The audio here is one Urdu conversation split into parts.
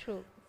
True.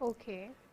Okay.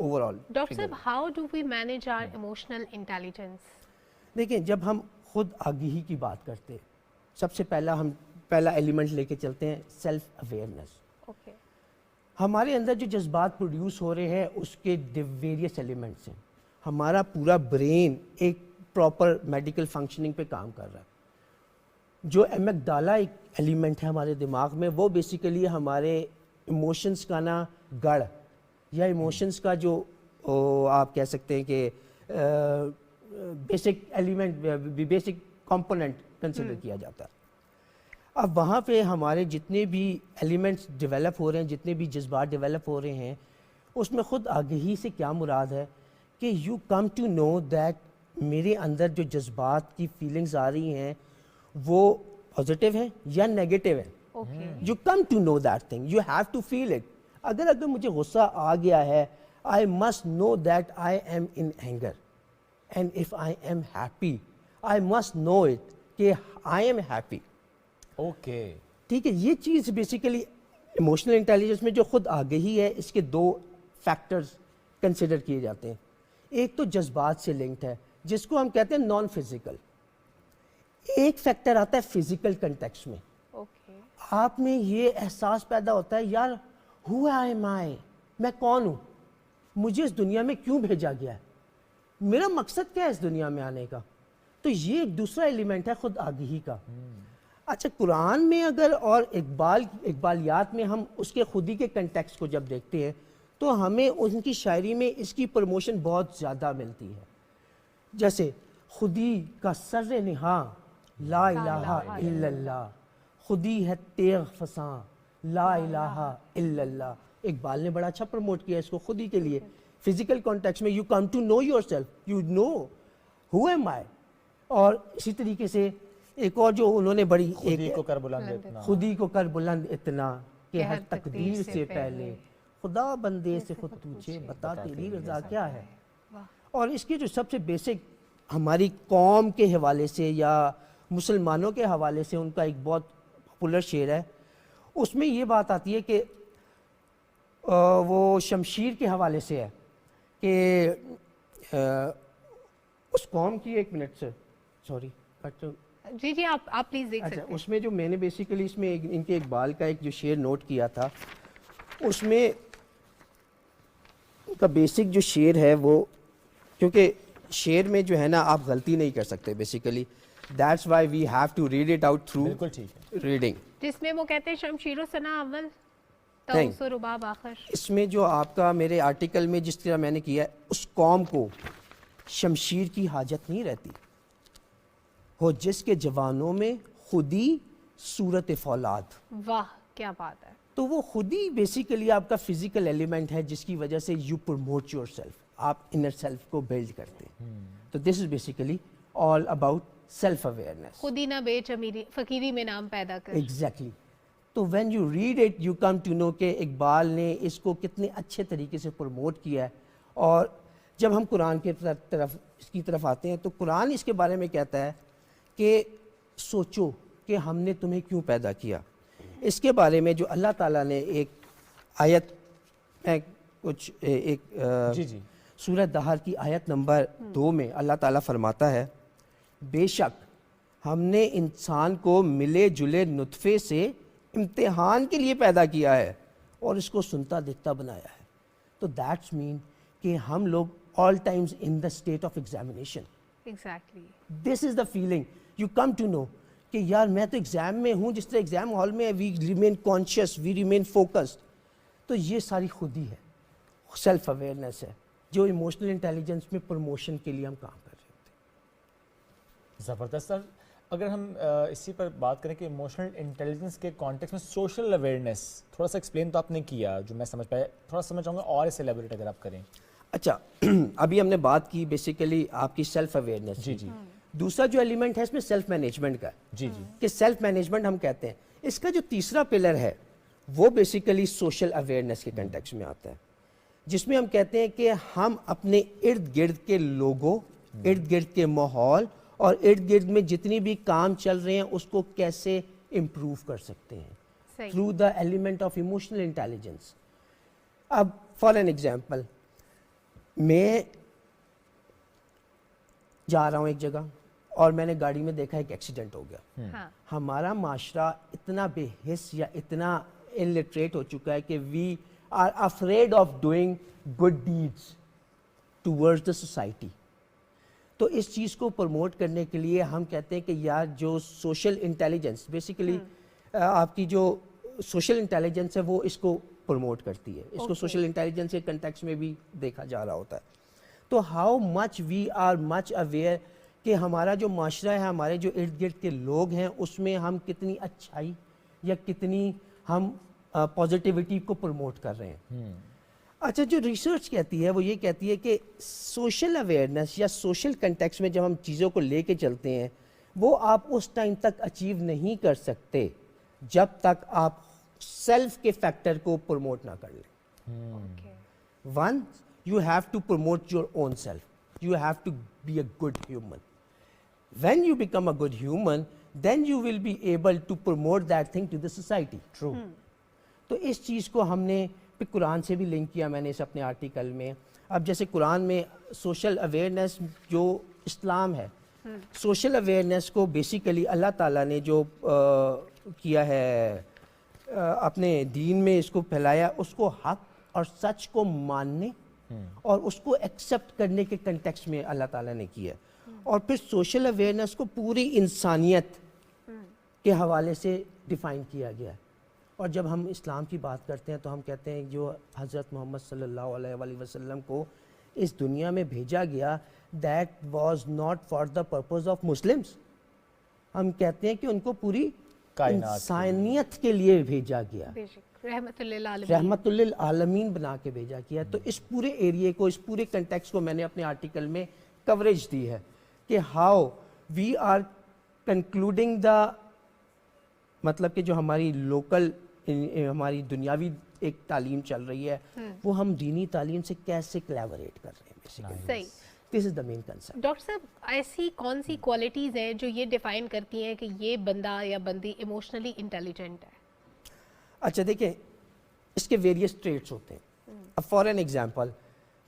Overall. Doctor صاحب how do we manage our emotional intelligence? دیکھیں جب ہم خود آگہی کی بات کرتے ہیں سب سے پہلا ایلیمنٹ لے کے چلتے ہیں سیلف اویئرنیس. اوکے. ہمارے اندر جو جذبات پروڈیوس ہو رہے ہیں اس کے ویریس ایلیمنٹس ہیں. ہمارا پورا برین ایک پراپر میڈیکل فنکشننگ پہ کام کر رہا ہے. جو ایمگڈالا ایک ایلیمنٹ ہے ہمارے دماغ میں وہ بیسیکلی ہمارے ایموشنس کا نا گڑھ یا ایموشنس کا جو آپ کہہ سکتے ہیں کہ basic element basic component consider کیا جاتا ہے. اب وہاں پہ ہمارے جتنے بھی ایلیمنٹس ڈیولپ ہو رہے ہیں جتنے بھی جذبات ڈیولپ ہو رہے ہیں اس میں خود آگہی سے کیا مراد ہے کہ you come to know that میرے اندر جو جذبات کی فیلنگز آ رہی ہیں وہ پازیٹیو ہیں یا نیگیٹو ہیں. You come to know that thing, you have to feel it. اگر مجھے غصہ آ گیا ہے I must know that I am in anger, and if I am happy I must know it کہ آئی ایم ہیپی. اوکے ٹھیک ہے. یہ چیز بیسیکلی ایموشنل انٹیلیجنس میں جو خود آگہی ہے اس کے دو فیکٹرز کنسیڈر کیے جاتے ہیں. ایک تو جذبات سے لنکڈ ہے جس کو ہم کہتے ہیں نان فزیکل. ایک فیکٹر آتا ہے فزیکل کنٹیکسٹ میں. آپ میں یہ احساس پیدا ہوتا ہے یار ہو ایم آئی, میں کون ہوں, مجھے اس دنیا میں کیوں بھیجا گیا ہے, میرا مقصد کیا ہے اس دنیا میں آنے کا. تو یہ ایک دوسرا ایلیمنٹ ہے خود آگہی کا. اچھا قرآن میں اگر اور اقبالیات میں ہم اس کے خودی کے کنٹیکسٹ کو جب دیکھتے ہیں تو ہمیں ان کی شاعری میں اس کی پروموشن بہت زیادہ ملتی ہے. جیسے خودی کا سر نہاں لا الہ الا اللہ, خودی ہے تیغ فساں لا الہ الا اللہ. اقبال نے بڑا اچھا پروموٹ کیا اس کو خودی کے لیے. فزیکل کانٹیکسٹ میں you come to know yourself, you know who am I. اور اسی طریقے سے ایک اور جو انہوں نے بڑی خودی کو کر بلند اتنا, خودی کو کر بلند اتنا کہ ہر تقدیر سے پہلے خدا بندے سے خود پوچھے بتا تیری رضا کیا ہے. اور اس کی جو سب سے بیسک ہماری قوم کے حوالے سے یا مسلمانوں کے حوالے سے ان کا ایک بہت پاپولر شعر ہے, اس میں یہ بات آتی ہے کہ وہ شمشیر کے حوالے سے ہے کہ اس قوم کی ایک منٹ سے سوری جی جی آپ پلیز دیکھ سکتے ہیں. اس میں جو میں نے بیسیکلی اس میں ان کے اقبال کا ایک جو شعر نوٹ کیا تھا اس میں ان کا بیسک جو شعر ہے وہ, کیونکہ شعر میں جو ہے نا آپ غلطی نہیں کر سکتے basically, that's why we have to read it out through بالکل ٹھیک ہے, ریڈنگ. جس میں وہ کہتے ہیں شمشیر و ثنا اول طاؤس و رباب آخر. اس میں جو آپ کا میرے آرٹیکل میں جس طرح میں نے کیا ہے اس قوم کو شمشیر کی حاجت نہیں رہتی ہو جس کے جوانوں میں خودی صورت فولاد. واہ کیا بات ہے. تو وہ خودی بیسیکلی آپ کا فزیکل ایلیمنٹ ہے جس کی وجہ سے یو پروموٹ یور سیلف, آپ انر سیلف کو بلڈ کرتے ہیں. تو this is basically all about self awareness. خودی نہ بیچ امیری فقیری میں نام پیدا کر. ایگزیکٹلی. تو when you read it you come to know کہ اقبال نے اس کو کتنے اچھے طریقے سے پروموٹ کیا ہے. اور جب ہم قرآن کی طرف اس کی طرف آتے ہیں تو قرآن اس کے بارے میں کہتا ہے کہ سوچو کہ ہم نے تمہیں کیوں پیدا کیا. اس کے بارے میں جو اللہ تعالیٰ نے ایک آیت میں کچھ ایک سورۃ دہر کی آیت نمبر 2 میں اللہ تعالیٰ فرماتا ہے بے شک ہم نے انسان کو ملے جلے نطفے سے امتحان کے لیے پیدا کیا ہے اور اس کو سنتا دیکھتا بنایا ہے. تو دیٹس مین کہ ہم لوگ all times in the state of examination. Exactly. This is the feeling you come to know کہ یار میں تو ایگزام میں ہوں, جس طرح ایگزام ہال میں we remain conscious, we remain focused. تو یہ ساری خودی ہے, سیلف اویئرنیس ہے جو ایموشنل انٹیلیجنس میں پروموشن کے لیے ہم کام کر رہے ہوتے ہیں. زبردست. سر اگر ہم اسی پر بات کریں کہ ایموشنل انٹیلیجنس کے کانٹیکس میں سوشل اویئرنیس تھوڑا سا ایکسپلین تو آپ نے کیا جو میں سمجھ پایا, تھوڑا سمجھ چاہوں گا اور اسے ایلیبوریٹ اگر آپ کریں. اچھا ابھی ہم نے بات کی بیسیکلی آپ کی سیلف اویئرنیس. جی جی. دوسرا جو ایلیمنٹ ہے اس میں سیلف مینجمنٹ کا ہے. جی جی. کہ سیلف مینجمنٹ ہم کہتے ہیں. اس کا جو تیسرا پلر ہے وہ بیسیکلی سوشل اویئرنیس کے کنٹیکس میں آتا ہے, جس میں ہم کہتے ہیں کہ ہم اپنے ارد گرد کے لوگوں, ارد گرد کے ماحول اور ارد گرد میں جتنی بھی کام چل رہے ہیں اس کو کیسے امپروو کر سکتے ہیں through the element of emotional intelligence. اب فار این ایگزامپل میں جا رہا ہوں ایک جگہ اور میں نے گاڑی میں دیکھا ایک ایکسیڈنٹ ہو گیا. ہاں ہمارا معاشرہ اتنا بے حس یا اتنا انلٹریٹ ہو چکا ہے کہ we are afraid of doing good deeds towards the society. تو اس چیز کو پروموٹ کرنے کے لیے ہم کہتے ہیں کہ یار جو سوشل انٹیلیجنس بیسیکلی آپ کی جو سوشل انٹیلیجنس ہے وہ اس کو پروموٹ کرتی ہے. اس کو سوشل انٹیلیجنس کے کنٹیکس میں بھی دیکھا جا رہا ہوتا ہے. تو how much we are much aware کہ ہمارا جو معاشرہ ہے, ہمارے جو ارد گرد کے لوگ ہیں, اس میں ہم کتنی اچھائی یا کتنی ہم پازیٹیوٹی کو پروموٹ کر رہے ہیں. اچھا, جو ریسرچ کہتی ہے وہ یہ کہتی ہے کہ سوشل اویئرنیس یا سوشل کنٹیکس میں جب ہم چیزوں کو لے کے چلتے ہیں وہ آپ اس ٹائم تک اچیو نہیں کر سکتے جب تک آپ سیلف کے فیکٹر کو پروموٹ نہ کر لیں. One, you have to promote your own self. You have to be a good human. When you become a good human, then you will be able to promote that thing to the society. True. تو اس چیز کو ہم نے پھر قرآن سے بھی لنک کیا میں نے اس اپنے آرٹیکل میں. اب جیسے قرآن میں سوشل اویئرنیس جو اسلام ہے, سوشل اویئرنیس کو بیسیکلی اللہ تعالیٰ نے جو کیا ہے اپنے دین میں اس کو پھیلایا, اس کو حق اور سچ کو ماننے اور اس کو ایکسیپٹ کرنے کے کنٹیکسٹ میں اللہ تعالیٰ نے کیا. اور پھر سوشل اویئرنیس کو پوری انسانیت کے حوالے سے ڈیفائن کیا گیا ہے. اور جب ہم اسلام کی بات کرتے ہیں تو ہم کہتے ہیں جو حضرت محمد صلی اللہ علیہ وآلہ وسلم کو اس دنیا میں بھیجا گیا, that was not for the purpose of Muslims. ہم کہتے ہیں کہ ان کو پوری انسانیت کے لیے بھیجا گیا, رحمت للعالمین بنا کے بھیجا گیا. تو اس پورے ایریے کو, اس پورے کنٹیکس کو میں نے اپنے آرٹیکل میں کوریج دی ہے کہ how we are concluding the, مطلب کہ جو ہماری لوکل ہماری دنیاوی ایک تعلیم چل رہی ہے وہ ہم دینی تعلیم سے کیسے کلیبوریٹ کر رہے ہیں. صحیح. دس is the main concept. Doctor صاحب, ایسی کون سی کوالٹیز ہیں جو یہ ڈیفائن کرتی ہیں کہ یہ بندہ یا بندی ایموشنلی انٹیلیجنٹ ہے؟ اچھا دیکھیں, اس کے ویریس ٹریٹس ہوتے ہیں. اب فار این ایگزامپل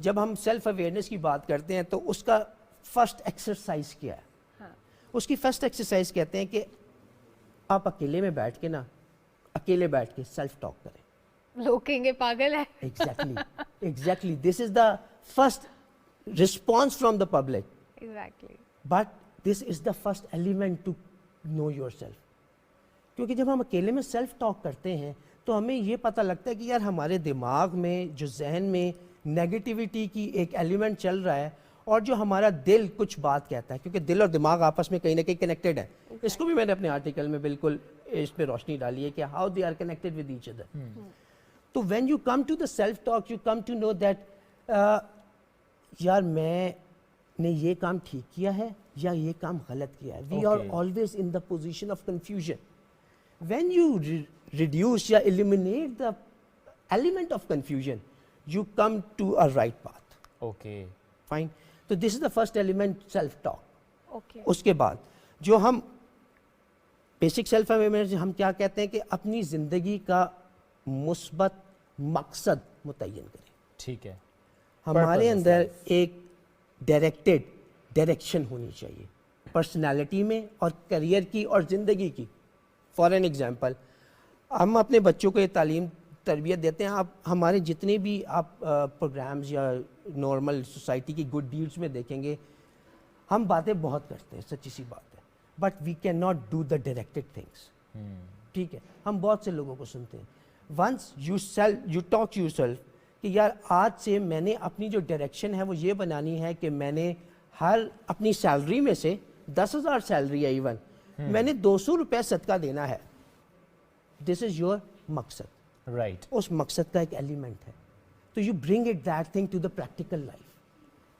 جب ہم سیلف اویئرنیس کی بات کرتے ہیں تو اس کا فرسٹ ایکسرسائز کیا ہے؟ اس کی فرسٹ ایکسرسائز کہتے ہیں کہ آپ اکیلے میں بیٹھ کے نا, اکیلے بیٹھ کے سیلف ٹاک کریں. لوگ کہیں گے پاگل ہے. Exactly this is the first response from the public. Exactly. But this is the first element to know yourself. کیونکہ جب ہم اکیلے میں سیلف ٹاک کرتے ہیں تو ہمیں یہ پتہ لگتا ہے کہ یار ہمارے دماغ میں جو ذہن میں نیگیٹیوٹی کی ایک ایلیمنٹ چل رہا ہے اور جو ہمارا دل کچھ بات کہتا ہے, کیونکہ دل اور دماغ آپس میں کہیں نہ کہیں کنیکٹڈ ہیں. اس کو بھی میں نے اپنے آرٹیکل میں بالکل اس پہ روشنی ڈالی ہے کہ how they are connected with each other. تو when you come to the self talk you come to know that یار میں نے یہ کام ٹھیک کیا ہے یا یہ کام غلط کیا ہے. We are always in the position of confusion. When you reduce یا eliminate the element of confusion you come to a right path. Okay fine. تو this is the first element, self talk. Okay. اس کے بعد جو ہم بیسک سیلف اویئرنیس ہم کیا کہتے ہیں کہ اپنی زندگی کا مثبت مقصد متعین کریں. ٹھیک ہے. ہمارے اندر ایک ڈائریکٹڈ ڈائریکشن ہونی چاہیے پرسنالٹی میں اور کریئر کی اور زندگی کی. فار این ایگزامپل ہم اپنے بچوں کو یہ تعلیم تربیت دیتے ہیں. آپ ہمارے جتنے بھی آپ پروگرامز یا نارمل سوسائٹی کی گڈ ڈیڈس میں دیکھیں گے ہم باتیں بہت کرتے ہیں, سچی سی بات ہے, but we can not do the directed things. ٹھیک ہے, ہم بہت سے لوگوں کو سنتے ہیں. Once you talk yourself کہ یار آج سے میں نے اپنی جو ڈائریکشن ہے وہ یہ بنانی ہے کہ میں نے ہر اپنی سیلری میں سے 10,000 سیلری ہے ایون میں نے 200 روپے صدقہ دینا ہے. دس از یور مقصد. رائٹ. اس مقصد کا ایک ایلیمنٹ ہے. تو you bring it that thing to the practical life.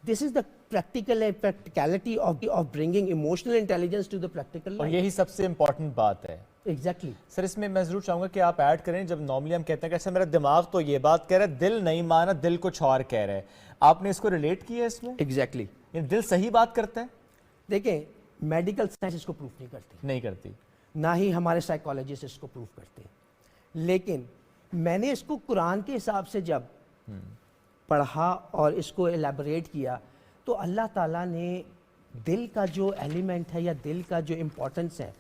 This is the practicality of bringing emotional intelligence to the practical اور لائف. یہی سب سے امپورٹنٹ بات ہے. ایگزیکٹلی. سر اس میں میں ضرور چاہوں گا کہ آپ ایڈ کریں, جب نارملی ہم کہتے ہیں کہ اچھا میرا دماغ تو یہ بات کہہ رہا ہے, دل نہیں مانا, دل کچھ اور کہہ رہا ہے, آپ نے اس کو ریلیٹ کیا ہے اس میں؟ ایگزیکٹلی. یعنی دل صحیح بات کرتا ہے؟ دیکھیں میڈیکل سائنس اس کو پروف نہیں کرتی, نہیں کرتی, نہ ہی ہمارے سائیکالوجسٹ اس کو پروف کرتے ہیں. لیکن میں نے اس کو قرآن کے حساب سے جب پڑھا اور اس کو ایلیبوریٹ کیا تو اللہ تعالیٰ نے دل کا جو ایلیمنٹ ہے یا دل کا جو امپورٹنس ہے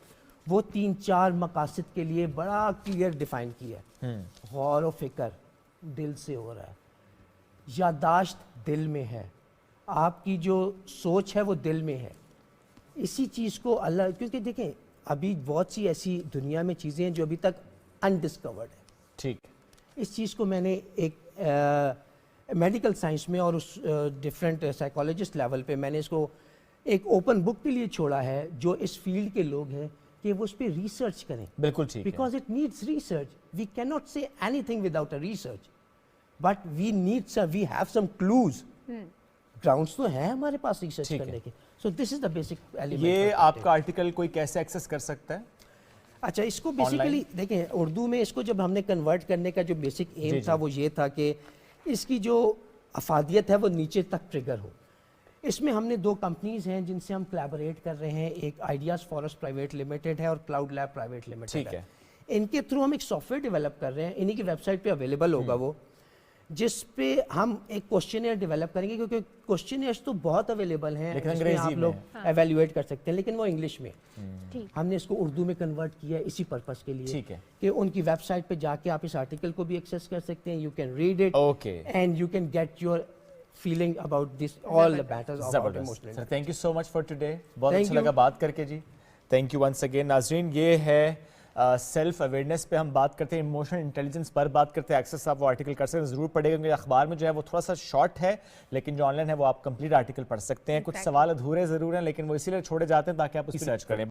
وہ 3-4 مقاصد کے لیے بڑا کلیئر ڈیفائن کیا ہے. غور و فکر دل سے ہو رہا ہے, یادداشت دل میں ہے, آپ کی جو سوچ ہے وہ دل میں ہے. اسی چیز کو اللہ, کیونکہ دیکھیں ابھی بہت سی ایسی دنیا میں چیزیں ہیں جو ابھی تک انڈسکورڈ ہیں. ٹھیک, اس چیز کو میں نے ایک میڈیکل سائنس میں اور اس ڈفرینٹ سائیکالوجسٹ لیول پہ میں نے اس کو ایک اوپن بک کے لیے چھوڑا ہے جو اس فیلڈ کے لوگ ہیں کہ وہ اس پہ ریسرچ کریں. بالکل ٹھیک ہے. Because it needs research. We can not say anything without a research, but we need we have some clues. Grounds تو ہیں ہمارے پاس ریسرچ کرنے کے. So this is the basic element. یہ آپ کا آرٹیکل کوئی کیسے ایکسیس کر سکتا ہے؟ اچھا, اس کو بیسیکلی دیکھیں اردو میں اس کو جب ہم نے کنورٹ کرنے کا جو بیسک ایم تھا وہ یہ تھا کہ اس کی جو افادیت ہے وہ نیچے تک ٹریگر ہو. اس میں ہم نے 2 کمپنیز ہیں جن سے ہم کولیبوریٹ کر رہے ہیں. ایک آئیڈیاز فارسٹ پرائیویٹ لمیٹڈ ہے اور کلاؤڈ لیب پرائیویٹ لمیٹڈ ہے. ان کے تھرو ہم ایک سافٹ ویئر ڈیولپ کر رہے ہیں, انہی کی ویب سائٹ پہ اویلیبل ہوگا وہ, جس پہ ہم ایک کوشچنیئر ڈیولپ کریں گے کیونکہ کوشچنیئرز تو بہت اویلیبل ہیں اس میں آپ لوگ ایویلیویٹ کر سکتے ہیں, لیکن وہ انگلش میں. ہم نے اس کو اردو میں کنورٹ کیا ہے اسی پرپس کے لیے کہ ان کی ویب سائٹ پہ جا کے آپ اس آرٹیکل کو بھی ایکسیس کر سکتے ہیں. You can read it and you can get your feeling about this all the matters about emotional. Sir, thank you so much for today. بہت اچھا لگا بات کر کے جی. Thank you once again. ناظرین, یہ ہے سیلف اویئرنیس پہ ہم بات کرتے ہیں, ایموشنل انٹیلیجنس پر بات کرتے ہیں. ایکسیس آپ وہ آرٹیکل کر سکتے ہیں, ضرور پڑھے گا کیونکہ اخبار میں جو ہے وہ تھوڑا سا شارٹ ہے, لیکن جو آن لائن ہے وہ آپ کمپلیٹ آرٹیکل پڑھ سکتے ہیں. کچھ سوال ادھورے ضرور ہیں لیکن وہ اسی لیے چھوڑے جاتے ہیں تاکہ آپ اس کی سرچ کریں.